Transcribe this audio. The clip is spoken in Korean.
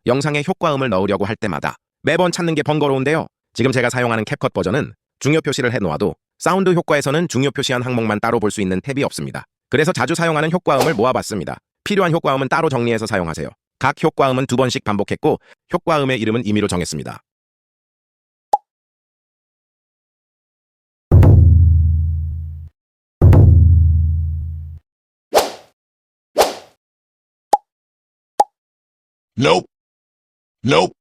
영상에 효과음을 넣으려고 할 때마다 매번 찾는 게 번거로운데요. 지금 제가 사용하는 캡컷 버전은 중요 표시를 해놓아도 사운드 효과에서는 중요 표시한 항목만 따로 볼 수 있는 탭이 없습니다. 그래서 자주 사용하는 효과음을 모아봤습니다. 필요한 효과음은 따로 정리해서 사용하세요. 각 효과음은 2번씩 반복했고 효과음의 이름은 임의로 정했습니다. Nope. Nope.